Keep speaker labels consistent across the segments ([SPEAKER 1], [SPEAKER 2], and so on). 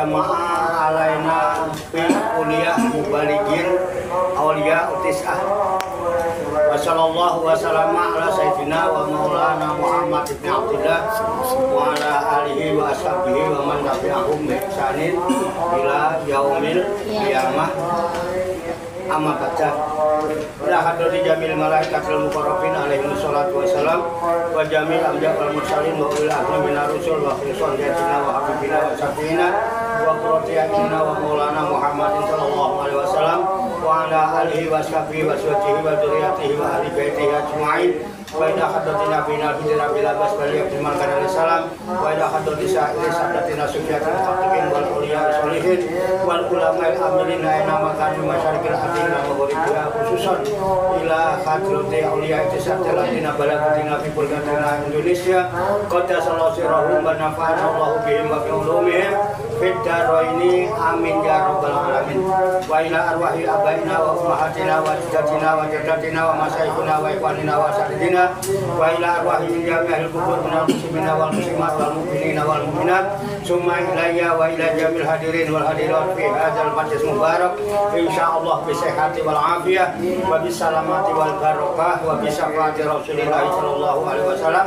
[SPEAKER 1] jamaah alaina fi kuliah mubaligin aulia utisah. Wa sallallahu wa sallama ala sayyidina wa maulana Muhammad ibn Abdullah wa ala alihi wa ashabihi wa man tabi'ahum bi ihsanin ila yaumil qiyamah. Amma ba'da. Ila hadrati jamil malaikatil muqarrabin alaihi wassalatu wassalam wa jamil anbiya wal mursalin wa ulil azmi minar rusul wa khilson yatina wa habibina wa safina wa qurratiyatina wa maulana Muhammadin sallallahu alaihi wasallam wa ala alihi wa sahbihi wa sawjihi wa dzurriyyatihi wa ahli baitihi ajma'in. Wa ila hadrati nabiyina bidina bila basbali abdimal kanal salam wa ila hadrati sa'ili sabdatina sufyatil haqiqin wal uliya sholihin wal ulama'il amilin aina makani masyarikil adina wa ghoribiha khususan ila hadrati uliya itisabtil adina balagatina fi bulgatina Indonesia qaddasallahu sirahum wa nafa'ana Allahu bihim wa bi'ulumihim fid daraini amin ya rabbal alamin. Wa ila arwahi abaina wa ummahatina wa jaddatina wa jaddatina wa masyayikhina wa ikhwanina wa sayyidina wa ila arwahi jami'il kubur minal muslimina wal muslimat wal mu'minina wal mu'minat summa ilayya wa ila jamil hadirin wal hadirat fi hadzal majlis mubarak insyaallah bi sihhati wal afiyah wa bis salamati wal barakah wa bi syafaati Rasulillah sallallahu alaihi wasallam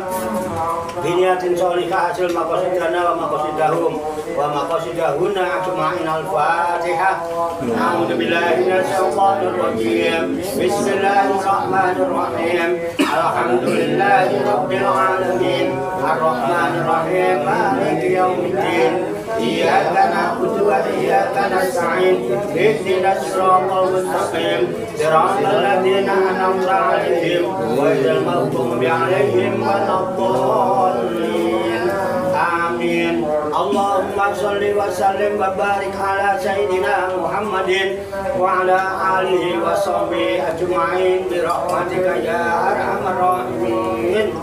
[SPEAKER 1] bi niyatin sholihah hasil maqasidana wa maqasidahum wa maqasidahunna ajma'in al-Fatihah. A'udzu billahi minasy syaithanir rajim. Bismillahirrahmanirrahim. Alhamdulillahi rabbil alamin. Ar-Rahmanir Rahim. Maliki yaumiddin. Iyyaka na'budu wa iyyaka nasta'in. Ihdinas siratal mustaqim. Siratal ladzina an'amta 'alaihim ghairil maghdubi 'alaihim waladdallin. Amin. Allahumma sholli wa sallim wa barik ala sayyidina Muhammadin wa ala alihi wa sahbihi ajma'in bi rahmatika ya arhamar rahimin.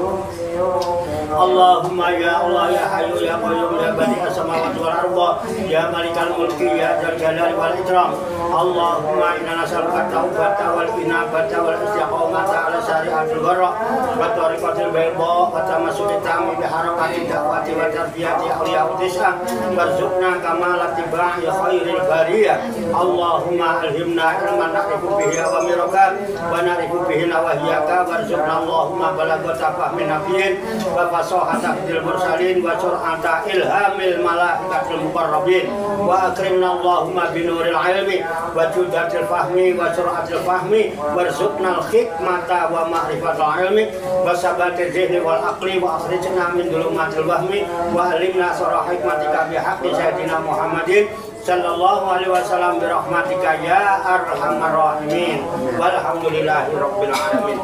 [SPEAKER 1] Allahumma ya Allah ya hayyu ya qayyum ya badi'as samawati wal ardh ya malikal mulki ya dzal jalali wal ikram. Allahumma inna nas'aluka taubata wal inabata wal istiqamata ala syari'atil gharra wa tariqatil bayda wa tamassuki tami bi harakati da'wati wa tarbiyati awliya utisah warzuqna kamalat tibai khairil bariyah. Allahumma alhimna ilman na'rifu bihi awamiraka wa na'rifu bihi nawahiyaka warzuqna Allahumma balagata fahmin nabiyyin wa fasahata fil mursalin wa sur'ata ilhamil malaikatil muqarrabin wa akrimna Allahumma binuril ilmi wa judatil fahmi wa sur'atil fahmi warzuqnal hikmata wa ma'rifatal ilmi wa sabatil zihni wal aqli wa akhrijna min dhulumatil wahmi wa alimna surah hikmatika bi haqqi sayyidina Muhammadin sallallahu alaihi wasallam bi rahmatika ya arhamar rahimin walhamdulillahi rabbil alamin.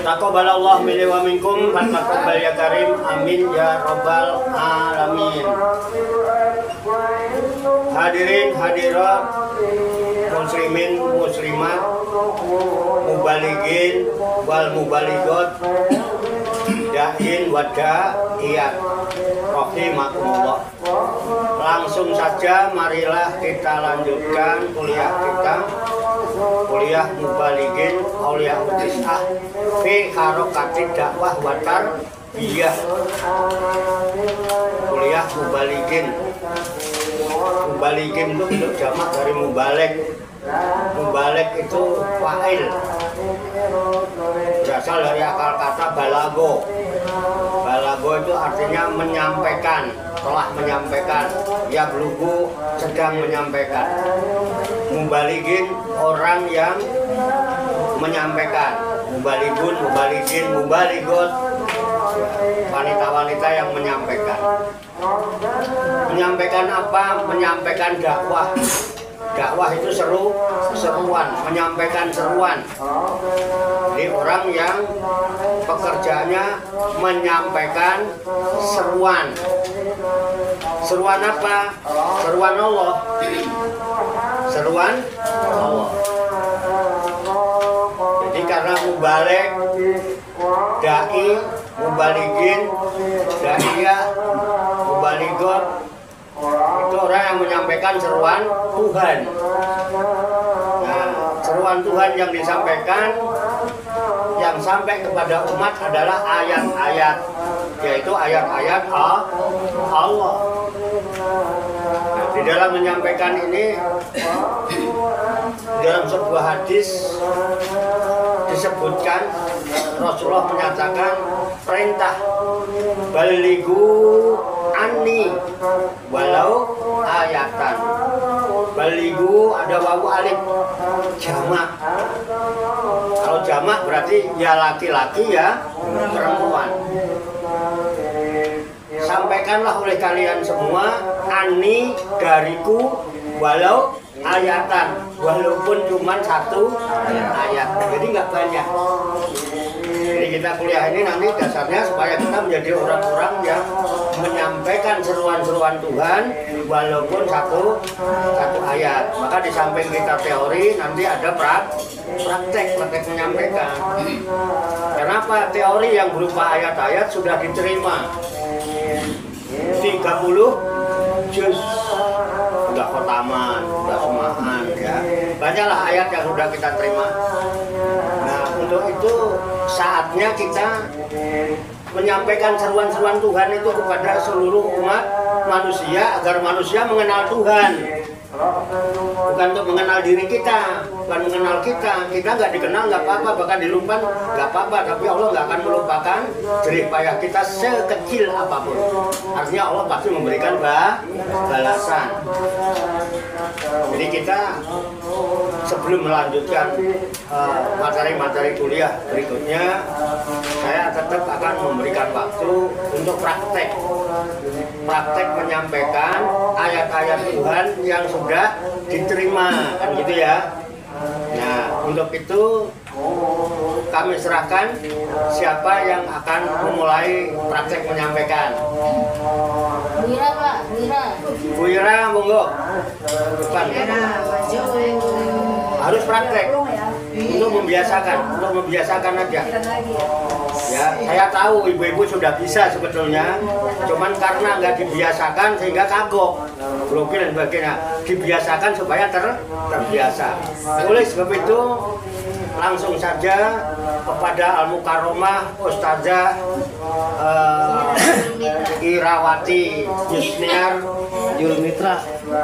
[SPEAKER 1] Taqabbalallahu minni wa minkum wa taqabbal ya karim amin ya rabbal alamin. Hadirin hadirat muslimin muslimat mubaligin wal mubaligot da'in wa da'iyat rahimakumullah. Langsung saja marilah kita lanjutkan kuliah kita, kuliah mubaligin aulia utisah fi harokati dakwah wa tarbiyah. Kuliah mubaligin. Mubaligin itu bentuk jamak dari mubalig. Mubalig itu fa'il, berasal dari akar kata balago. Balago itu artinya menyampaikan, telah menyampaikan. Ya belugu sedang menyampaikan. Mubaligin orang yang menyampaikan. Mubaligun, mubaligin, mubaligot wanita-wanita yang menyampaikan. Menyampaikan apa? Menyampaikan dakwah. Dakwah itu seruan, menyampaikan seruan. Jadi orang yang pekerjaannya menyampaikan seruan. Seruan apa? Seruan Allah. Seruan Allah. Jadi karena mubalig, dai, mubaligin, daiyah, mubaligot, itu orang yang menyampaikan seruan Tuhan. Nah, seruan Tuhan yang disampaikan, yang sampai kepada umat adalah ayat-ayat, yaitu ayat-ayat Allah. dalam menyampaikan ini, dalam sebuah hadis disebutkan Rasulullah menyatakan perintah balighu anni walau ayatan. Balighu ada wawu alif jamak. Kalau jamak berarti ya laki-laki ya perempuan. Sampaikanlah oleh kalian semua ani dariku walau ayatan, walaupun cuma satu ayat, jadi nggak banyak. Jadi kita kuliah ini nanti dasarnya supaya kita menjadi orang-orang yang menyampaikan seruan-seruan Tuhan walaupun satu ayat. Maka di samping kita teori nanti ada praktek menyampaikan. Kenapa teori yang berupa ayat-ayat sudah diterima 30 juz, udah khotaman, udah semahan ya. Banyaklah ayat yang sudah kita terima. Nah, untuk itu saatnya kita menyampaikan seruan-seruan Tuhan itu kepada seluruh umat manusia agar manusia mengenal Tuhan. Bukan untuk mengenal diri kita, bukan mengenal kita. Kita nggak dikenal nggak apa-apa, bahkan dilumpan nggak apa-apa. Tapi Allah nggak akan melupakan jerih payah kita sekecil apapun. Artinya Allah pasti memberikan balasan. Jadi kita sebelum melanjutkan materi-materi kuliah berikutnya, saya tetap akan memberikan waktu untuk praktek menyampaikan ayat-ayat Tuhan yang sudah diterima, kan gitu ya. Nah, untuk itu kami serahkan siapa yang akan memulai praktek menyampaikan.
[SPEAKER 2] Bu Ira, Pak.
[SPEAKER 1] Bu Ira, monggo. Depan. Harus praktek untuk membiasakan aja. Ya, saya tahu ibu-ibu sudah bisa sebetulnya, cuman karena nggak dibiasakan sehingga kagok, blokir dan sebagainya. Dibiasakan supaya terbiasa. Oleh sebab itu langsung saja kepada Al-Mukarromah Ustazah Irawati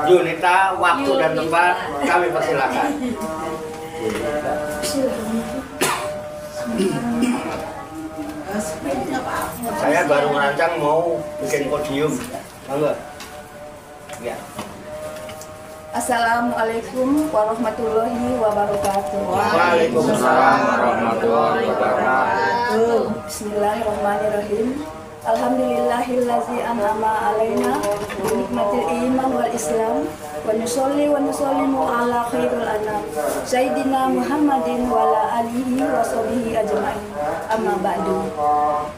[SPEAKER 1] Yunita, waktu dan tempat kami persilakan. Saya baru merancang mau bikin podium. Monggo. Ya.
[SPEAKER 3] Assalamualaikum warahmatullahi wabarakatuh.
[SPEAKER 1] Waalaikumsalam warahmatullahi wabarakatuh.
[SPEAKER 3] Bismillahirrahmanirrahim. Alhamdulillahillazi an'ama alaina bi nikmatil iman wal islam wa nusallimu ala khairil anam sayyidina Muhammadin wa ala alihi wa sahbihi ajmain. Amma ba'du.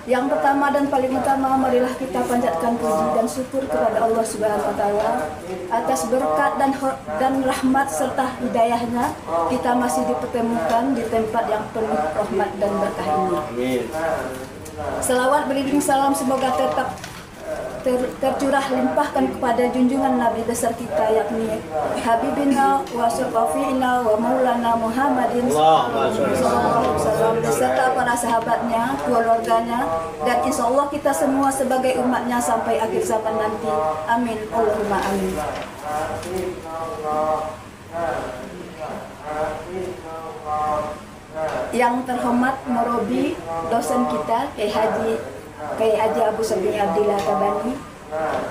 [SPEAKER 3] Yang pertama dan paling utama, marilah kita panjatkan puji dan syukur kepada Allah Subhanahu wa taala atas berkat dan rahmat serta hidayahnya kita masih dipertemukan di tempat yang penuh rahmat dan berkah ini. Amin. Selawat beriring salam semoga tetap tercurah limpahkan kepada junjungan Nabi besar kita, yakni Habibina wa Syafiina wa Maulana Muhammadin SAW, beserta para sahabatnya, keluarganya, dan insya Allah kita semua sebagai umatnya sampai akhir zaman nanti. Amin. Allahumma amin. Yang terhormat Murabi dosen kita Kiai Haji Abu Sabri Abdillah Tabani,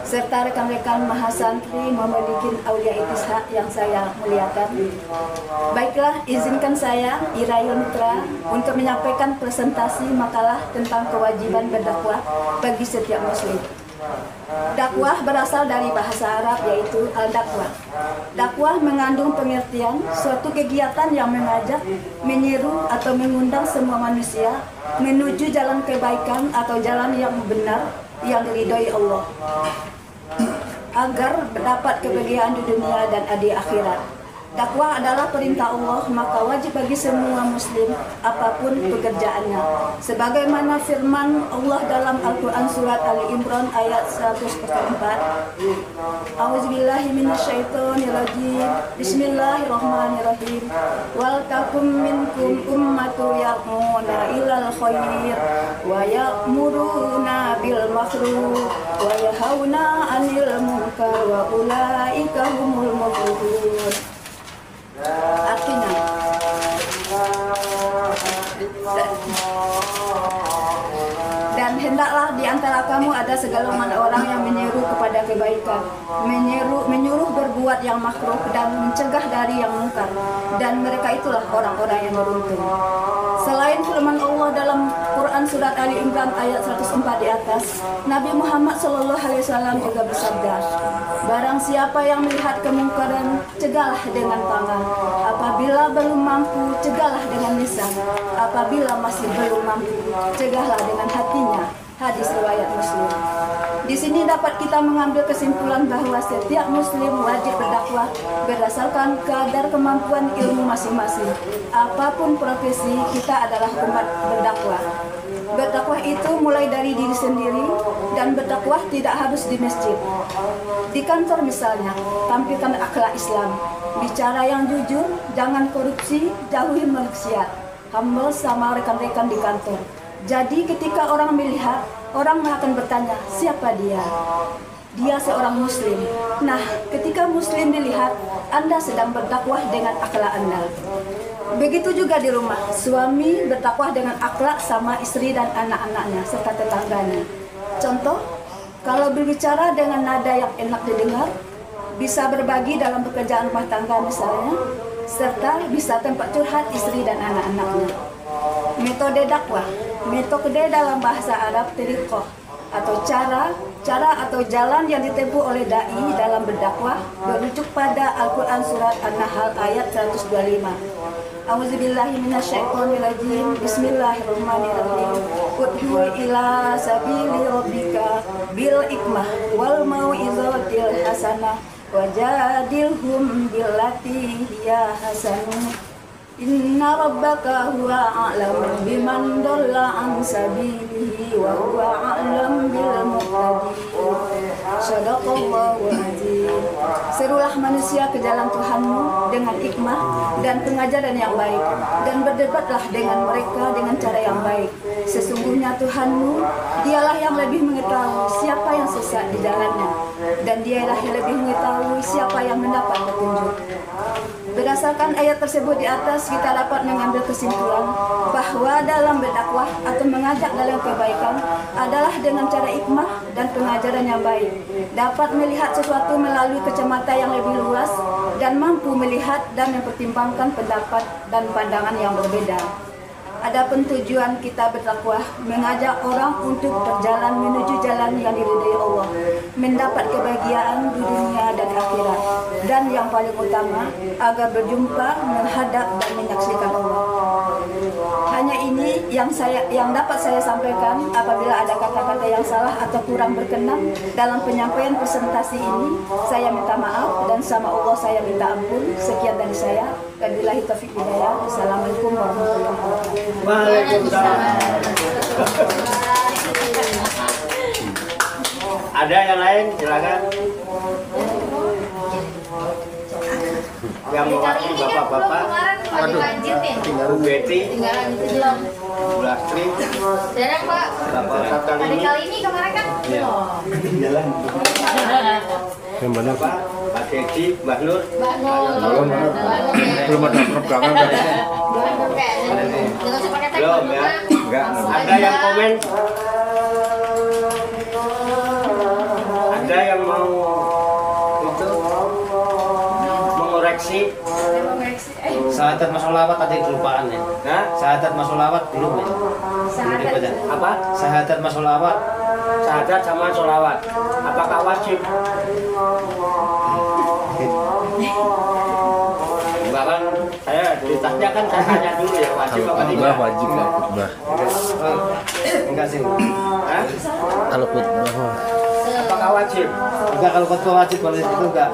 [SPEAKER 3] serta rekan-rekan mahasantri Muhammadiyyin Aulia Itishaq yang saya muliakan. Baiklah, izinkan saya Ira Yunita untuk menyampaikan presentasi makalah tentang kewajiban berdakwah bagi setiap muslim. Dakwah berasal dari bahasa Arab yaitu al-dakwah. Dakwah mengandung pengertian suatu kegiatan yang mengajak, menyeru atau mengundang semua manusia menuju jalan kebaikan atau jalan yang benar yang diridhoi Allah agar mendapat kebahagiaan di dunia dan di akhirat. Dakwah adalah perintah Allah, maka wajib bagi semua muslim apapun pekerjaannya. Sebagaimana firman Allah dalam Al-Quran surat Ali Imran ayat 104. A'udzubillahi minasyaitonirrajim. Bismillahirrahmanirrahim. Wal takum minkum ummatu ya'muna ilal khair wa ya'muruna bil ma'ruf wa yanhauna 'anil munkar wa ulaika humul muflihun. Artinya, dan hendaklah di antara kamu ada segolongan orang yang menyeru kepada kebaikan, menyuruh berbuat yang makruh dan mencegah dari yang mungkar, dan mereka itulah orang-orang yang beruntung. Selain firman Allah dalam Quran surat Ali Imran ayat 104 di atas, Nabi Muhammad SAW juga bersabda, barang siapa yang melihat kemungkaran, cegahlah dengan tangan. Apabila belum mampu, cegahlah dengan lisan. Apabila masih belum mampu, cegahlah dengan hatinya. Hadis riwayat Muslim. Di sini dapat kita mengambil kesimpulan bahwa setiap muslim wajib berdakwah berdasarkan kadar kemampuan ilmu masing-masing. Apapun profesi, kita adalah umat berdakwah. Berdakwah itu mulai dari diri sendiri, dan berdakwah tidak harus di masjid. Di kantor misalnya, tampilkan akhlak Islam, bicara yang jujur, jangan korupsi, jauhi maksiat, humble sama rekan-rekan di kantor. Jadi ketika orang melihat, orang akan bertanya, siapa dia? Dia seorang muslim. Nah, ketika muslim dilihat, Anda sedang berdakwah dengan akhlak Anda. Begitu juga di rumah, suami berdakwah dengan akhlak sama istri dan anak-anaknya serta tetangganya. Contoh, kalau berbicara dengan nada yang enak didengar, bisa berbagi dalam pekerjaan rumah tangga misalnya, serta bisa tempat curhat istri dan anak-anaknya. Metode dakwah, metode dalam bahasa Arab tariqah, atau cara atau jalan yang ditempuh oleh dai dalam berdakwah merujuk pada Al-Quran surat An-Nahl ayat 125. A'udzubillahi minasyaitonirrajim. Bismillahirrahmanirrahim. Ud'u ila sabili rabbika bil hikmah wal mau'izatil hasanah wajadilhum billati hiya hasanah. Inna rabbaka huwa a'lamu biman dhalla an sabilihi wa huwa a'lam bil muhtadin. Shadaqallahu azim. Serulah manusia ke jalan Tuhanmu dengan hikmah dan pengajaran yang baik, dan berdebatlah dengan mereka dengan cara yang baik. Sesungguhnya Tuhanmu, dialah yang lebih mengetahui siapa yang sesat di jalannya, dan dialah yang lebih mengetahui siapa yang mendapat petunjuk. Berdasarkan ayat tersebut di atas, kita dapat mengambil kesimpulan bahwa dalam berdakwah atau mengajak dalam kebaikan adalah dengan cara hikmah dan pengajaran yang baik, dapat melihat sesuatu melalui kacamata yang lebih luas, dan mampu melihat dan mempertimbangkan pendapat dan pandangan yang berbeda. Adapun tujuan kita berdakwah, mengajak orang untuk berjalan menuju jalan yang diridhai Allah, mendapat kebahagiaan di dunia dan akhirat, dan yang paling utama, agar berjumpa, menghadap dan menyaksikan Allah. Hanya ini yang dapat saya sampaikan. Apabila ada kata-kata yang salah atau kurang berkenan dalam penyampaian presentasi ini, saya minta maaf, dan sama Allah saya minta ampun. Sekian dari saya. Wabillahi taufiq hidayah. Assalamualaikum warahmatullahi wabarakatuh.
[SPEAKER 1] Waalaikumsalam. Ada yang lain? Silakan. Yang mewakili bapak-bapak.
[SPEAKER 2] Aduh,
[SPEAKER 1] Bu Betty,
[SPEAKER 2] tinggalan itu belum.
[SPEAKER 1] Bu Lastri,
[SPEAKER 2] Jarang Pak.
[SPEAKER 1] Bapak
[SPEAKER 2] Tadi
[SPEAKER 1] Satalini,
[SPEAKER 2] kali ini kemarin kan belum.
[SPEAKER 1] jalan.
[SPEAKER 4] Yang mana?
[SPEAKER 1] Pak Dedi, Mbak Nur.
[SPEAKER 2] Mbak Nur.
[SPEAKER 4] Belum ada peregangan kan?
[SPEAKER 2] Belum kayak nggak usah pakai tag.
[SPEAKER 1] Belum ya?
[SPEAKER 4] Enggak.
[SPEAKER 1] Ada yang komen? Ada yang mau itu mengoreksi?
[SPEAKER 5] Sahadat masolawat tadi kelupaan ya.
[SPEAKER 1] Nah,
[SPEAKER 5] Sahadat masolawat belum ya. Belum dibaca.
[SPEAKER 1] apa?
[SPEAKER 5] Sahadat masolawat.
[SPEAKER 1] Syahadat sama sholawat. Apakah wajib? Bahkan saya ditanya kan saya tanya dulu ya, wajib apa
[SPEAKER 4] Khutbah
[SPEAKER 1] tidak?
[SPEAKER 4] wajib lah khutbah.
[SPEAKER 5] Enggak sih.
[SPEAKER 1] Hah?
[SPEAKER 4] Kalau khutbah
[SPEAKER 1] Apakah wajib?
[SPEAKER 5] Enggak, kalau khutbah wajib boleh itu enggak.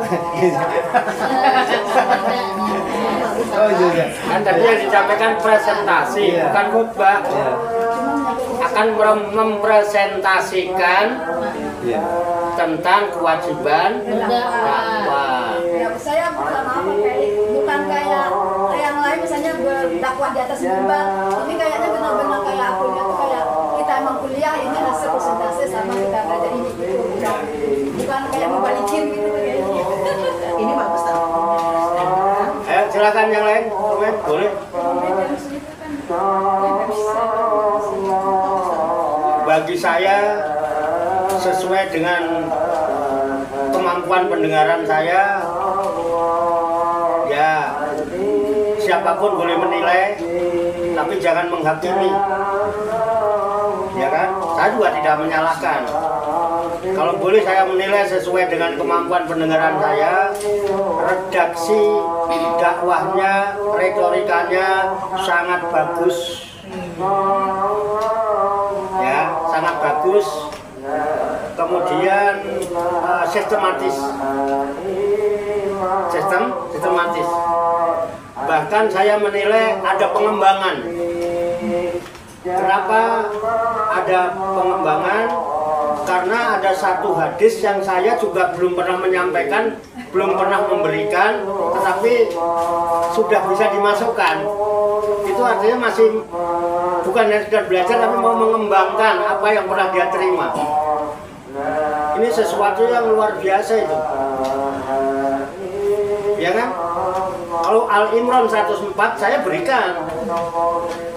[SPEAKER 5] Oh iya.
[SPEAKER 1] Kan tadi yang disampaikan presentasi, bukan khutbah.
[SPEAKER 5] Iya.
[SPEAKER 3] Cuma
[SPEAKER 1] Akan mempresentasikan tentang kewajiban dakwah.
[SPEAKER 3] ya, saya bukan kayak yang lain misalnya berdakwah di atas mimbar. Ini kayaknya benar-benar kayak akunya tuh kayak kita emang kuliah ini hasil presentasi sama kita belajar ini gitu. Bukan kayak membalikin gitu kayaknya.
[SPEAKER 6] Ini bagus tau.
[SPEAKER 1] Ayo silakan yang lain, komen boleh. Bagi saya sesuai dengan kemampuan pendengaran saya, ya siapapun boleh menilai, tapi jangan menghakimi, ya kan? Saya juga tidak menyalahkan. Kalau boleh saya menilai sesuai dengan kemampuan pendengaran saya, redaksi dakwahnya, retorikanya sangat bagus. Ya, sangat bagus. Kemudian sistematis. Sistematis. Bahkan saya menilai ada pengembangan. Kenapa ada pengembangan? Karena ada satu hadis yang saya juga belum pernah menyampaikan, belum pernah memberikan, tetapi sudah bisa dimasukkan. Itu artinya masih bukan hanya sekedar belajar, tapi mau mengembangkan apa yang pernah dia terima. Ini sesuatu yang luar biasa itu, ya kan? Kalau Al-Imran 104 saya berikan,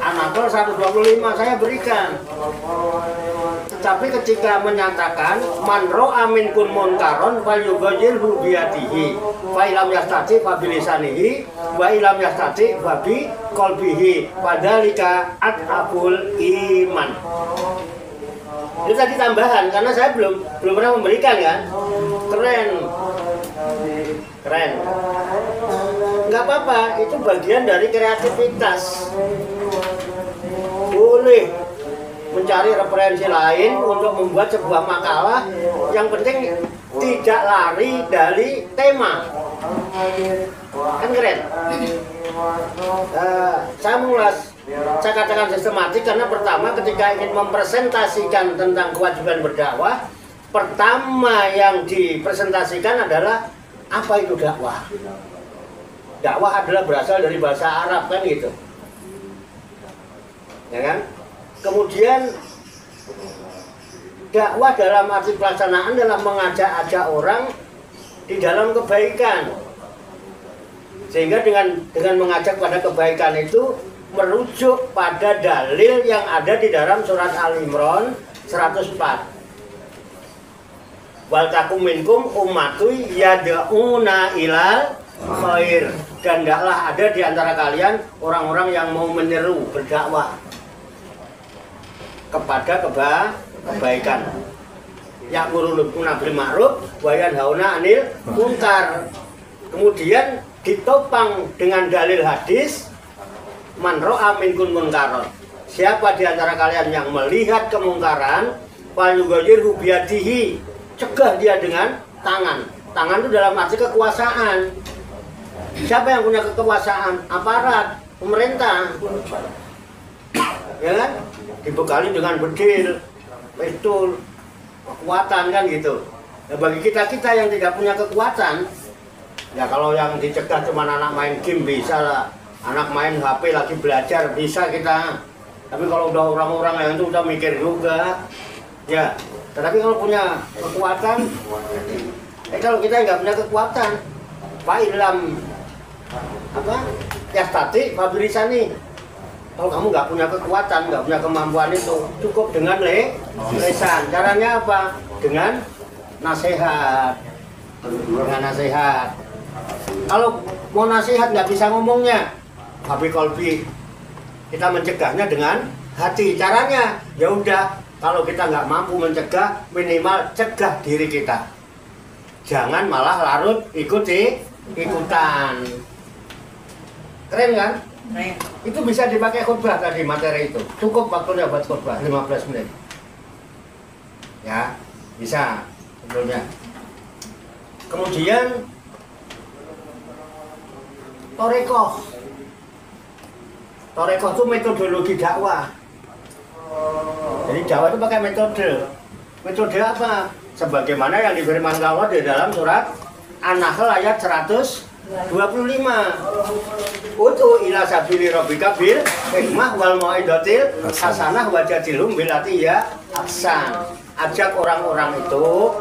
[SPEAKER 1] An-Nahl 125 saya berikan. Tetapi ketika menyatakan man ra'a minkum munkaron falyughayyirhu biyadihi fa illam yastati fa bilisanihi wa illam yastati fa bi qalbihi fadzalika atqul iman. Itu tadi tambahan karena saya belum pernah memberikan kan. Keren. Nggak apa-apa, itu bagian dari kreativitas. Boleh mencari referensi lain untuk membuat sebuah makalah, yang penting tidak lari dari tema. Kan keren. Saya mengulas, saya katakan sistematik karena pertama ketika ingin mempresentasikan tentang kewajiban berdakwah, pertama yang dipresentasikan adalah apa itu dakwah. Dakwah adalah berasal dari bahasa Arab kan gitu, ya kan? Kemudian dakwah dalam arti pelaksanaan adalah mengajak orang di dalam kebaikan, sehingga dengan mengajak pada kebaikan itu merujuk pada dalil yang ada di dalam surat Al-Imran 104. Wal takum minkum ummatu yad'una ilal khair, dan tidaklah ada di antara kalian orang-orang yang mau menyeru berdakwah kepada kebaikan. Ya'muru bil ma'ruf wa yanhauna 'anil munkar. Kemudian ditopang dengan dalil hadis man ra'a minkum munkaron. Siapa di antara kalian yang melihat kemungkaran, falyughayyirhu biyadihi, cegah dia dengan tangan. Tangan itu dalam arti kekuasaan. Siapa yang punya kekuasaan? Aparat, pemerintah. Ya kan? Dibekali dengan bedil, pistol, kekuatan kan gitu. Nah, bagi kita yang tidak punya kekuatan, ya kalau yang dicegah cuma anak main game bisa lah, anak main HP lagi belajar bisa kita. Tapi kalau udah orang-orang yang itu udah mikir juga, ya. Tetapi kalau punya kekuatan, kalau kita nggak punya kekuatan, Pak Ilham yastati fabilisani. Kalau kamu nggak punya kekuatan, nggak punya kemampuan itu, cukup dengan lesan. Caranya apa? Dengan nasihat. Kalau mau nasihat nggak bisa ngomongnya, tapi kolbi kita mencegahnya dengan hati. Caranya ya udah, kalau kita nggak mampu mencegah, minimal cegah diri kita. Jangan malah larut ikutan. Keren kan? Itu bisa dipakai khutbah tadi, materi itu. Cukup waktunya buat khutbah 15 menit. Ya, bisa. Sebelumnya. Kemudian Torekoh itu metodologi dakwah. Jadi dakwah itu pakai metode. Metode apa? Sebagaimana yang difirmankan Allah di dalam surat An-Nahl ayat 125. Utu ila sabili rabbika bil hikmah wal mau'izatil hasanah wajadilhum billati ya ahsan. Ajak orang-orang itu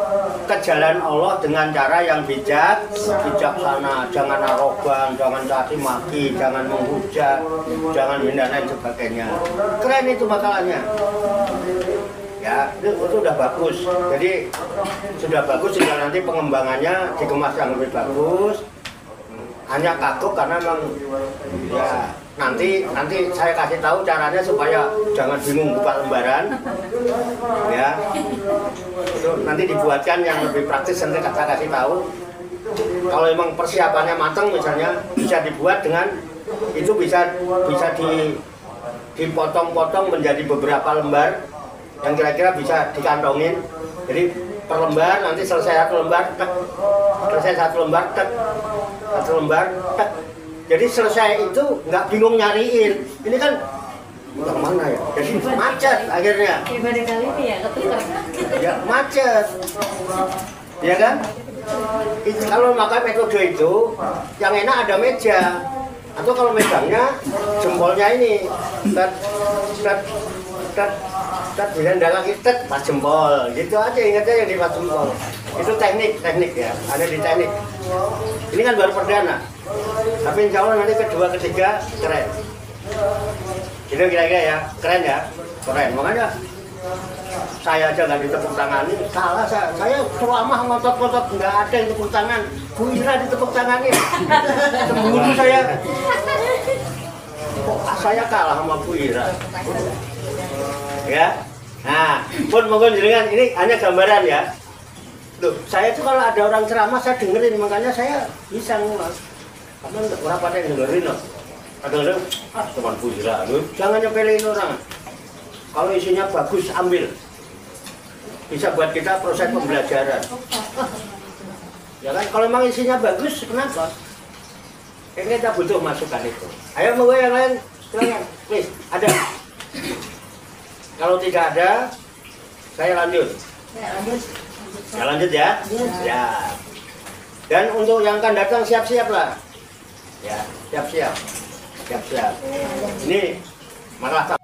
[SPEAKER 1] ke jalan Allah dengan cara yang bijaksana, jangan arogan, jangan caci maki, jangan menghujat, jangan hina dan sebagainya. Keren itu makalahnya. Ya, itu sudah bagus. Jadi sudah bagus, sudah nanti pengembangannya dikemas yang lebih bagus. Hanya kagok karena memang ya nanti saya kasih tahu caranya supaya jangan bingung buka lembaran. Ya, itu nanti dibuatkan yang lebih praktis, nanti saya kasih tahu. Kalau memang persiapannya matang misalnya bisa dibuat dengan itu bisa dipotong-potong menjadi beberapa lembar yang kira-kira bisa dikantongin. Jadi per lembar nanti selesai satu lembar, satu lembar. Jadi selesai itu nggak bingung nyariin. Ini kan yang mana ya? Jadi macet akhirnya.
[SPEAKER 2] Ibadah kali ini ya ketukar.
[SPEAKER 1] Ya macet, ya kan? Kalau makan metode itu, yang enak ada meja. Atau kalau megangnya jempolnya ini, bisa dalam kita pas jempol, gitu aja, ingat aja di pas jempol. Itu teknik ya, ada di teknik. Ini kan baru perdana, tapi insya Allah nanti kedua, ketiga keren. Itu kira-kira ya, keren ya, keren. Makanya saya aja nggak ditepuk tangani, salah saya ceramah ngotot-ngotot nggak ada yang tepuk tangan. Bu Ira ditepuk tangani, cemburu saya. Kok saya kalah sama Bu Ira? Ya, nah, pun mohon jenengan ini hanya gambaran ya. Loh, saya tuh kalau ada orang ceramah saya dengerin, makanya saya bisa ngulas. Karena orang pada yang dengerin loh. Kadang-kadang, teman Bu Ira, loh, jangan nyepelin orang. Kalau isinya bagus, ambil. Bisa buat kita proses pembelajaran. Ya kan, kalau memang isinya bagus, kenapa? Kita butuh masukan itu. Ayo mau yang lain, silakan. Please, ada. Kalau tidak ada, saya lanjut. Ya lanjut ya. Ya. Dan untuk yang akan datang siap-siap lah. Ya, siap-siap. Siap-siap. Ini malah